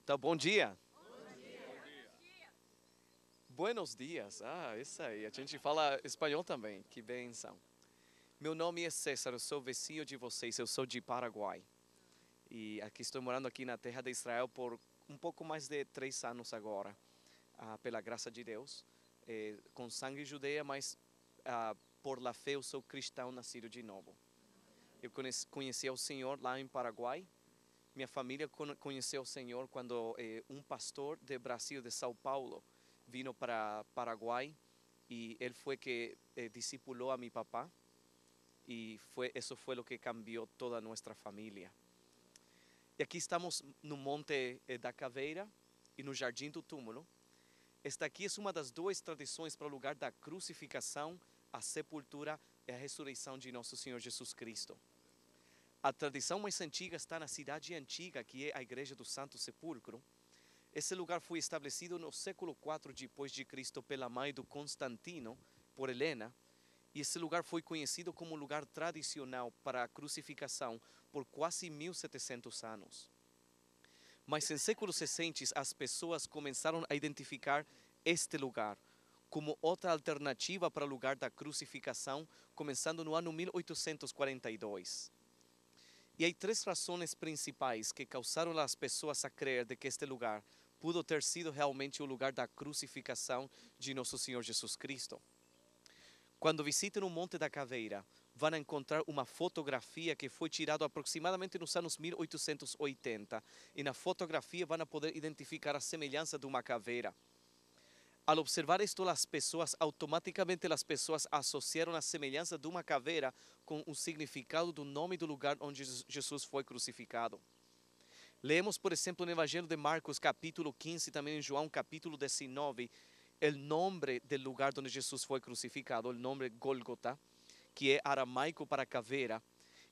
Então, bom dia. Buenos dias. Ah, isso aí. A gente fala espanhol também. Que benção. Meu nome é César, eu sou vizinho de vocês, eu sou de Paraguai. E aqui estou morando aqui na terra de Israel por um pouco mais de 3 anos agora, pela graça de Deus. Com sangue judeia, mas por la fé eu sou cristão nascido de novo. Eu conheci o Senhor lá em Paraguai. Minha família conheceu o Senhor quando um pastor de Brasil, de São Paulo, vino para Paraguai e ele foi que discipulou a mi papá e isso foi o que cambiou toda a nossa família. E aqui estamos no Monte da Caveira e no Jardim do Túmulo. Esta aqui é uma das duas tradições para o lugar da crucificação, a sepultura e a ressurreição de nosso Senhor Jesus Cristo. A tradição mais antiga está na cidade antiga, que é a Igreja do Santo Sepulcro. Esse lugar foi estabelecido no século IV depois de Cristo pela mãe do Constantino, por Helena, e esse lugar foi conhecido como lugar tradicional para a crucificação por quase 1700 anos. Mas em séculos recentes as pessoas começaram a identificar este lugar como outra alternativa para o lugar da crucificação, começando no ano 1842. E há três razões principais que causaram as pessoas a crer de que este lugar pudo ter sido realmente o lugar da crucificação de nosso Senhor Jesus Cristo. Quando visitem o Monte da Caveira, vão encontrar uma fotografia que foi tirada aproximadamente nos anos 1880. E na fotografia vão poder identificar a semelhança de uma caveira. Al observar esto, automaticamente as pessoas associaram a semelhança de uma caveira com o significado do nome do lugar onde Jesus foi crucificado. Leemos, por exemplo, no Evangelho de Marcos, capítulo 15, e também em João, capítulo 19, o nome do lugar onde Jesus foi crucificado, o nome Gólgota, que é aramaico para caveira.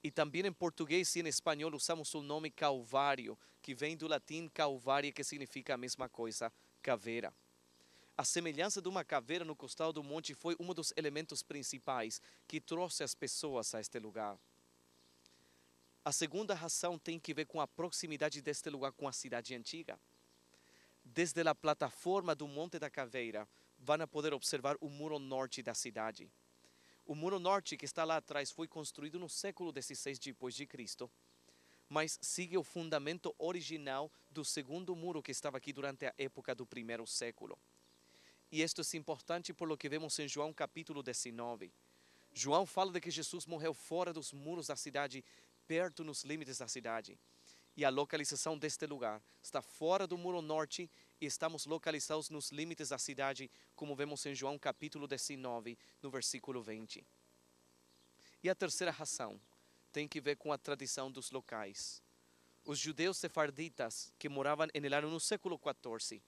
E também em português e em espanhol usamos o nome Calvário, que vem do latim calvária, que significa a mesma coisa, caveira. A semelhança de uma caveira no costado do monte foi um dos elementos principais que trouxe as pessoas a este lugar. A segunda razão tem que ver com a proximidade deste lugar com a cidade antiga. Desde a plataforma do Monte da Caveira, vão poder observar o muro norte da cidade. O muro norte que está lá atrás foi construído no século XVI depois de Cristo, mas sigue o fundamento original do segundo muro que estava aqui durante a época do primeiro século. E isto é importante por lo que vemos em João capítulo 19. João fala de que Jesus morreu fora dos muros da cidade, perto nos limites da cidade. E a localização deste lugar está fora do muro norte e estamos localizados nos limites da cidade, como vemos em João capítulo 19, no versículo 20. E a terceira razão tem que ver com a tradição dos locais. Os judeus sefarditas que moravam em Elano no século XIV,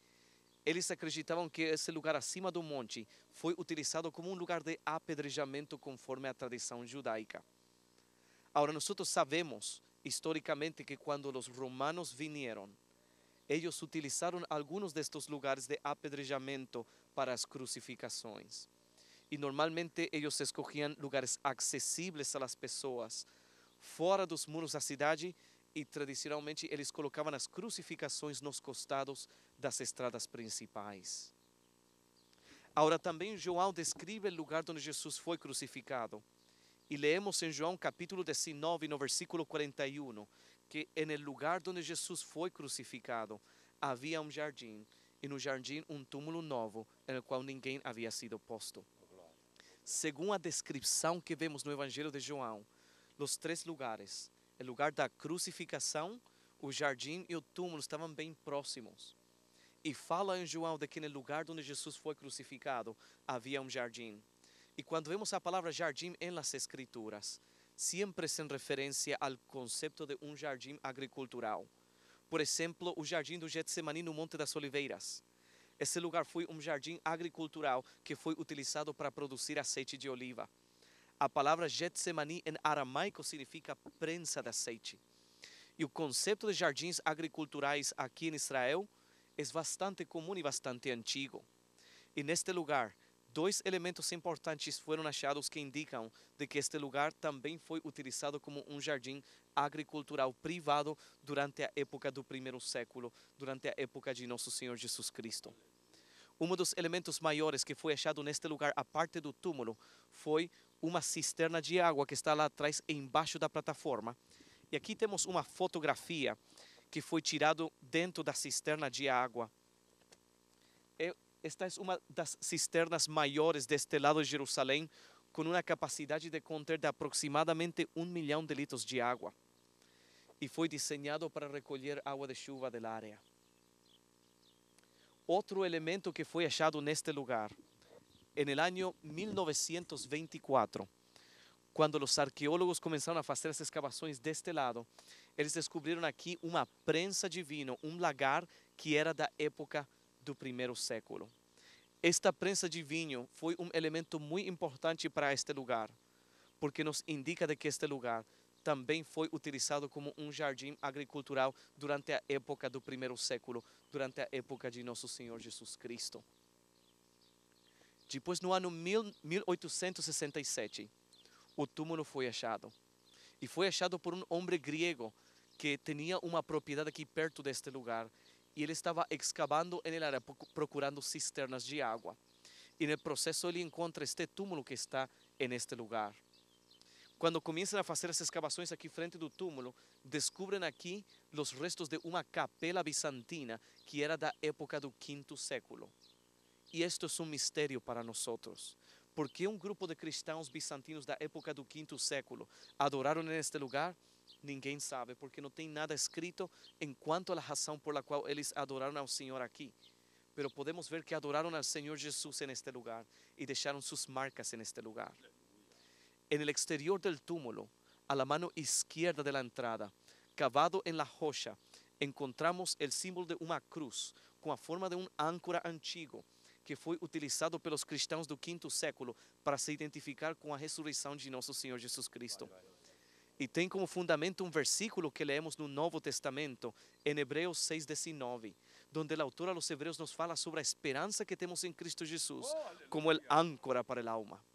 eles acreditavam que esse lugar acima do monte foi utilizado como um lugar de apedrejamento conforme a tradição judaica. Agora, nós sabemos historicamente que quando os romanos vinieron, eles utilizaram alguns destes lugares de apedrejamento para as crucificações. E normalmente eles escolhiam lugares acessíveis às pessoas, fora dos muros da cidade, e tradicionalmente eles colocavam as crucificações nos costados das estradas principais. Agora também João descreve o lugar onde Jesus foi crucificado. E leemos em João capítulo 19, no versículo 41, que no lugar onde Jesus foi crucificado havia um jardim, e no jardim um túmulo novo, no qual ninguém havia sido posto. Segundo a descrição que vemos no Evangelho de João, os três lugares, o lugar da crucificação, o jardim e o túmulo estavam bem próximos. E fala em João de que no lugar onde Jesus foi crucificado havia um jardim. E quando vemos a palavra jardim em las escrituras, sempre sem referência ao conceito de um jardim agricultural. Por exemplo, o jardim do Getsemani no Monte das Oliveiras. Esse lugar foi um jardim agricultural que foi utilizado para produzir azeite de oliva. A palavra Getsemani em aramaico significa prensa de azeite. E o conceito de jardins agriculturais aqui em Israel é bastante comum e bastante antigo. E neste lugar, dois elementos importantes foram achados que indicam de que este lugar também foi utilizado como um jardim agricultural privado durante a época do primeiro século, durante a época de nosso Senhor Jesus Cristo. Um dos elementos maiores que foi achado neste lugar, a parte do túmulo, foi uma cisterna de água que está lá atrás, embaixo da plataforma. E aqui temos uma fotografia que foi tirado dentro da cisterna de água. Esta é uma das cisternas maiores deste lado de Jerusalém, com uma capacidade de conter de aproximadamente 1 milhão de litros de água. E foi desenhado para recolher água de chuva da área. Outro elemento que foi achado neste lugar, no ano 1924, quando os arqueólogos começaram a fazer as escavações deste lado, eles descobriram aqui uma prensa de vinho, um lagar que era da época do primeiro século. Esta prensa de vinho foi um elemento muito importante para este lugar, porque nos indica de que este lugar também foi utilizado como um jardim agricultural durante a época do primeiro século, durante a época de nosso Senhor Jesus Cristo. Depois, no ano 1867, o túmulo foi achado. E foi achado por um homem grego que tinha uma propriedade aqui perto deste lugar. E ele estava excavando na área, procurando cisternas de água. E no processo ele encontra este túmulo que está neste lugar. Quando começam a fazer as escavações aqui frente do túmulo, descobrem aqui os restos de uma capela bizantina que era da época do quinto século. E isto é um mistério para nós. Por que um grupo de cristãos bizantinos da época do quinto século adoraram neste lugar? Ninguém sabe, porque não tem nada escrito em quanto à razão por la qual eles adoraram ao Senhor aqui. Pero podemos ver que adoraram ao Senhor Jesus neste lugar e deixaram suas marcas neste lugar. En el exterior del túmulo, a la mano izquierda de la entrada, cavado en la rocha, encontramos el símbolo de uma cruz com a forma de um âncora antigo que foi utilizado pelos cristãos do quinto século para se identificar com a ressurreição de nosso Senhor Jesus Cristo. E tem como fundamento um versículo que leemos no Novo Testamento, em Hebreus 6:19, donde o autor aos Hebreus nos fala sobre a esperança que temos em Cristo Jesus, como el âncora para el alma.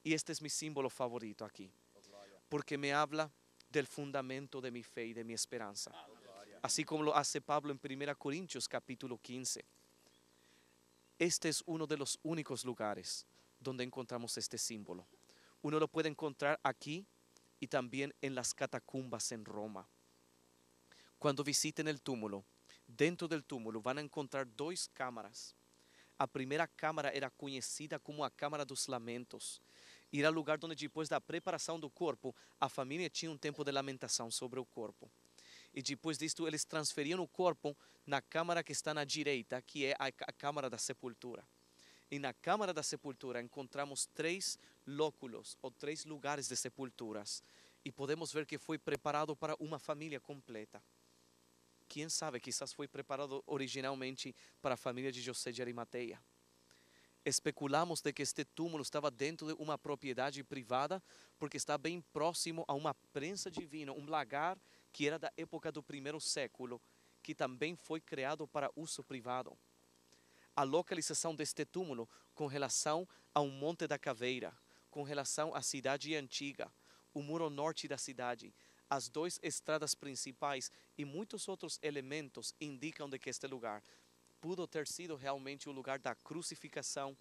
Y este es mi símbolo favorito aquí, porque me habla del fundamento de mi fe y de mi esperanza. Así como lo hace Pablo en 1 Corintios capítulo 15. Este es uno de los únicos lugares donde encontramos este símbolo. Uno lo puede encontrar aquí y también en las catacumbas en Roma. Cuando visiten el túmulo, dentro del túmulo van a encontrar dos cámaras. A primeira câmara era conhecida como a Câmara dos Lamentos. E era o lugar onde, depois da preparação do corpo, a família tinha um tempo de lamentação sobre o corpo. E depois disto, eles transferiam o corpo na câmara que está na direita, que é a Câmara da Sepultura. E na Câmara da Sepultura encontramos 3 lóculos, ou 3 lugares de sepulturas. E podemos ver que foi preparado para uma família completa. Quem sabe, quizás foi preparado originalmente para a família de José de Arimateia. Especulamos de que este túmulo estava dentro de uma propriedade privada, porque está bem próximo a uma prensa de vinho, um lagar que era da época do primeiro século, que também foi criado para uso privado. A localização deste túmulo com relação ao Monte da Caveira, com relação à cidade antiga, o muro norte da cidade, as 2 estradas principais e muitos outros elementos indicam de que este lugar pudo ter sido realmente o lugar da crucificação,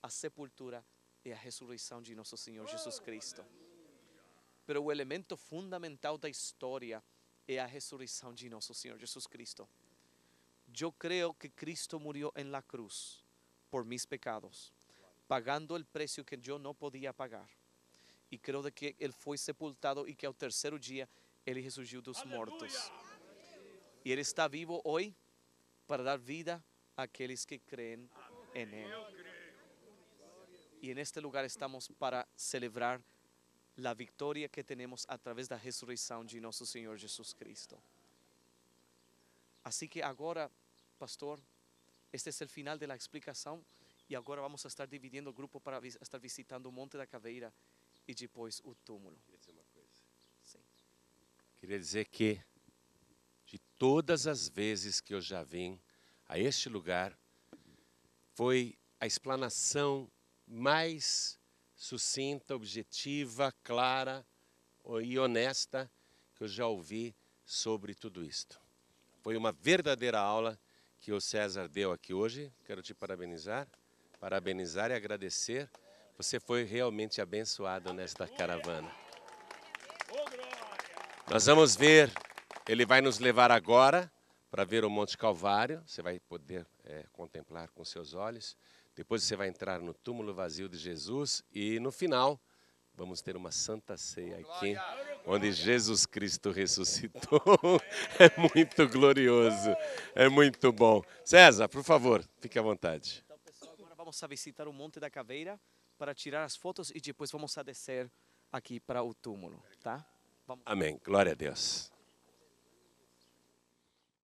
a sepultura e a ressurreição de nosso Senhor Jesus Cristo. Pero o elemento fundamental da história é a ressurreição de nosso Senhor Jesus Cristo. Eu creio que Cristo morreu em la cruz por mis pecados, pagando o preço que eu não podia pagar. E creio de que Ele foi sepultado e que ao terceiro dia Ele ressurgiu dos mortos. E Ele está vivo hoje para dar vida àqueles que creem em Ele. E neste lugar estamos para celebrar a vitória que temos através da ressurreição de nosso Senhor Jesus Cristo. Assim que agora, pastor, este é o final da explicação e agora vamos a estar dividindo o grupo para estar visitando o Monte da Caveira e depois o túmulo. Queria dizer uma coisa. Sim. Queria dizer que de todas as vezes que eu já vim a este lugar, foi a explanação mais sucinta, objetiva, clara e honesta que eu já ouvi sobre tudo isto. Foi uma verdadeira aula que o César deu aqui hoje. Quero te parabenizar e agradecer. Você foi realmente abençoado nesta caravana. Nós vamos ver, ele vai nos levar agora para ver o Monte Calvário. Você vai poder contemplar com seus olhos. Depois você vai entrar no túmulo vazio de Jesus e no final vamos ter uma santa ceia aqui, onde Jesus Cristo ressuscitou. É muito glorioso, é muito bom. César, por favor, fique à vontade. Então, pessoal, agora vamos a visitar o Monte da Caveira para tirar as fotos e depois vamos a descer aqui para o túmulo, tá? Vamos. Amém. Glória a Deus.